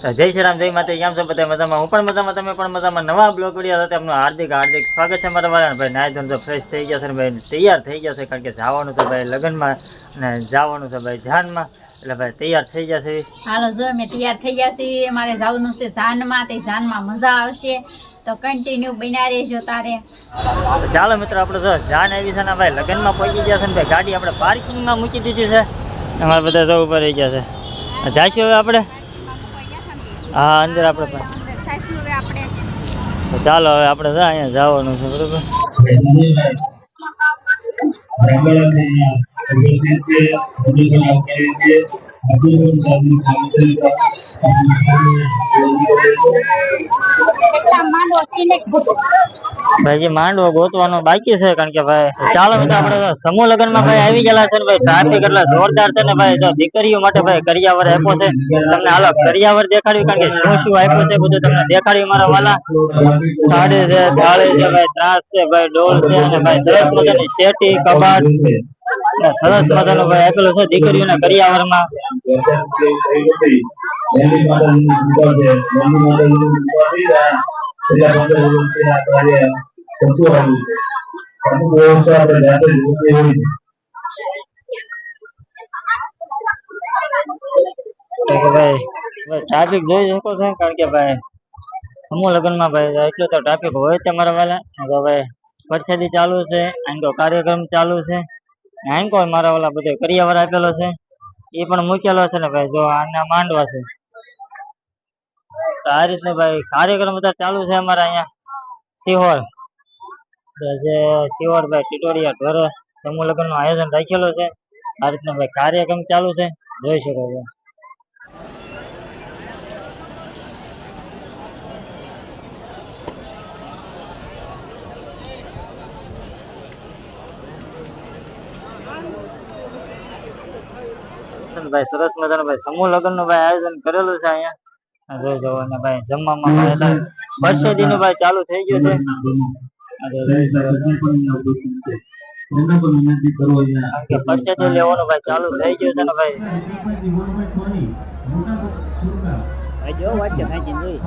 જય શ્રી રામ, જય માતા. કેમ છો બધા? મજામાં? હું પણ મજામાં, તમે પણ મજામાં. નવા બ્લોગ વિડીયો સાથે આપનું હાર્દિક સ્વાગત છે મારા વાળા. ભાઈ નાઈ ધોઈને ફ્રેશ થઈ ગયા છે ભાઈ, તૈયાર થઈ ગયા છે, કારણ કે જવાનું છે ભાઈ લગ્નમાં અને જવાનું છે ભાઈ જાનમાં, એટલે ભાઈ તૈયાર થઈ ગયા છે. હાલો જો અમે તૈયાર થઈ ગયા છીએ, મારે જવાનું છે જાનમાં, તે જાનમાં મજા આવશે તો કન્ટિન્યુ બન્યા રહેજો તારે. ચાલો મિત્રો, આપણે જો જાન આવી છે ને ભાઈ લગ્નમાં પહોંચી ગયા છે ને ભાઈ, ગાડી આપણે પાર્કિંગમાં મૂકી દીધી છે. અમારે બધા જો ઉપર રહી ગયા છે. જાઈશું હવે આપણે. હા, અંદર આપણે તો ચાલો હવે આપણે તો અહીંયા જવાનું છે, બરોબર. ભાઈ જે માંડવો ગોતવાનો બાકી છે, કારણ કે ભાઈ ચાલો મિત્રો આપણે સમૂહ લગ્ન માં ભાઈ આવી ગયેલા છે ને ભાઈ, ટ્રાફિક એટલા જોરદાર છે ને ભાઈ. જો દીકરીઓ માટે ભાઈ કરિયાવર આપ્યો છે, તમને હાલો કરિયાવર દેખાડ્યું, કારણ કે શું શું આપ્યું છે બધું તમને દેખાડ્યું મારા વાલા. સાડી છે, થાળી છે ભાઈ, ત્રાસ છે ભાઈ, ડોલ છે, અને ભાઈ સરસ મજાની શેટી કબાટ સરસ મજાનું ભાઈ આપેલું છે દીકરીઓના કરિયાવર માં. ટ્રાફિક જોઈ શકો છો, કારણ કે ભાઈ સમૂહ લગ્ન માં ભાઈ એટલું તો ટ્રાફિક હોય છે મારા વાલા. ભાઈ પ્રસાદી ચાલુ છે, આંકો કાર્યક્રમ ચાલુ છે, આંકો મારા વાલા બધો કરિયાવર આપેલો છે, એ પણ મૂકેલો છે ને ભાઈ. જો આના માંડવા છે, આ રીતનું ભાઈ કાર્યક્રમ બધા ચાલુ છે અમારા અહીંયા સિહોર. સિહોર ભાઈ ટીટોડિયા ઘરે સમૂહ લગ્ન નું આયોજન રાખેલું છે. આ રીતનો ભાઈ કાર્યક્રમ ચાલુ છે, જોઈ શકો છો. ભાઈ સરસ મજાનું ભાઈ સમૂહ લગ્ન નું ભાઈ આયોજન કરેલું છે અહીંયા, જોઈ જવો. અને ભાઈ જમવામાં પ્રસાદી નું ભાઈ ચાલુ થઈ ગયું છે. પ્રસાદી લેવાનું ભાઈ ચાલુ થઈ ગયું છે ને ભાઈ. જો વાંચો નાખી જોઈ.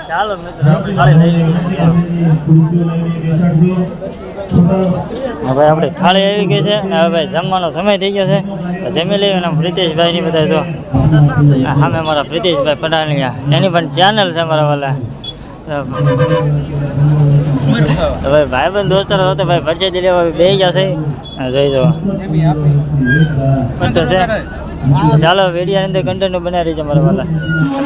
ચાલો મિત્રો, આપણે થાળી આવી ગઈ છે ને હવે ભાઈ જમવાનો સમય થઈ ગયો છે. જમી લેવું. પ્રિતેશભાઈ ની બધા જો સામે મારા પ્રિતેશભાઈ પડાણિયા, એની પણ ચેનલ છે મારા વાલા. ભાઈ ભાઈબંધ દોસ્તારો હતો ભાઈ, પરચેદી લેવા બે ગયા છે, જોઈ જો છે. ચાલો વિડીયો અંદર કન્ટેન્ટ બનાવી રહીજો મારા વાલા.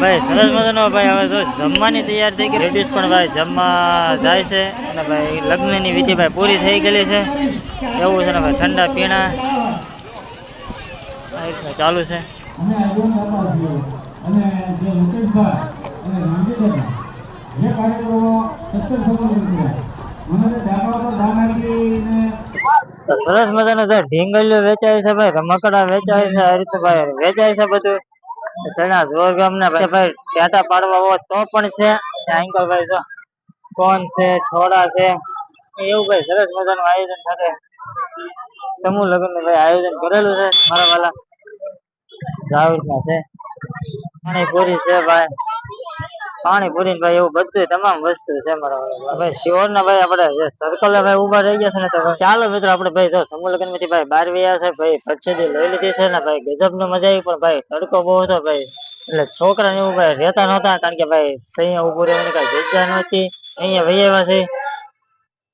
ભાઈ સરસ મજાનો ભાઈ હવે જો જમવાની તૈયાર થઈ ગઈ, લેડીઝ પણ ભાઈ જમવા જાય છે. અને ભાઈ લગ્નની વિધિ ભાઈ પૂરી થઈ ગયેલી છે એવું છે ને ભાઈ. ઠંડા પીણા ચાલુ છે. સરસ મજાનો ઢીંગલીઓ વેચાય છે ભાઈ, રમકડા વેચાય છે, આ રીતે ભાઈ વેચાય છે બધું. ચણા જોરગામ ના ભાઈ ટાટા પાડવા હોય તો પણ છે. એંકલ ભાઈ જો કોણ છે, છોડા છે, એવું ભાઈ સરસ મજાનું આયોજન સાથે સમૂહ લગ્ન નું ભાઈ આયોજન કરેલું છે મારા વાલા. જાવેદના છે, પાણીપુરી છે ભાઈ, પાણીપુરી ભાઈ એવું બધું તમામ વસ્તુ છે મારા વાલા. ભાઈ શિવર ના ભાઈ આપણે સર્કલ ભાઈ ઉભા રહી ગયા છે ને. તો ચાલો મિત્રો આપણે ભાઈ જો સમૂહ લગ્ન માંથી ભાઈ બહાર વ્યા છે ભાઈ, પ્રસાદી લઈ લીધી છે ને ભાઈ. ગજબ નો મજા આવી, પણ ભાઈ તડકો બહુ હતો ભાઈ, એટલે છોકરા ને એવું ભાઈ રહેતા નહોતા, કારણ કે ભાઈ અહીંયા ઉભું રહેવાની કઈ જગ્યા નહોતી. અહીંયા વહી આવ્યા છે.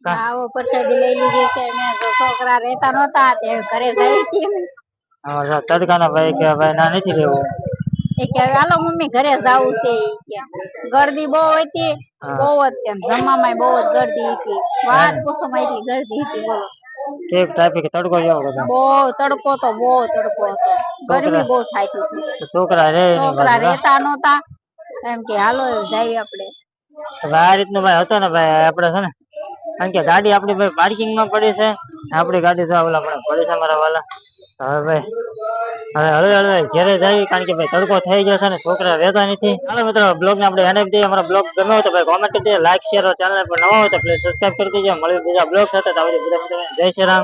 આવો પ્રસાદી લઈ લીધી છે, છોકરા રહેતા નહોતા તે ઘરે જાય છે. તડકા ના ભાઈ કે ભાઈ ના નથી રહેવું. એ કે હાલો મમ્મી ઘરે જાવું છે. ગરદી બહુ હતી, બહુ જ તેમ જમવામાં બહુ જ ગરદી હતી, વાત પૂછો માં એટલી ગરદી હતી. બોલો એક ટ્રાફિક તડકો જેવો હતો, બહુ તડકો તો બહુ તડકો હતો, ગરમી બહુ થાય હતી. છોકરા રહેતા નહોતા, એમ કે હાલો જાય આપણે. આ રીતનું ભાઈ હતો ને ભાઈ આપણે છે ને, કારણ કે ગાડી આપણી ભાઈ પાર્કિંગ માં પડી છે. આપણી ગાડી તો ઓલા પણ પડી છે મારા વાલા. હવે ભાઈ હવે ઘેરે જાય, કારણ કે ભાઈ તડકો થઈ ગયો છે ને છોકરા રહેતા નથી. ચાલો મિત્રો બ્લોગ ને આપણે એન્ડ દઈએ. અમારો બ્લોગ ગમે હોય તો ભાઈ કોમેન્ટ કરી દેજો, લાઈક શેર, ચેનલ પર નવા હોય તો પ્લીઝ સબસ્ક્રાઇબ કરી દેજો. મળીએ બીજા બ્લોગ સાથે. જય શ્રી રામ.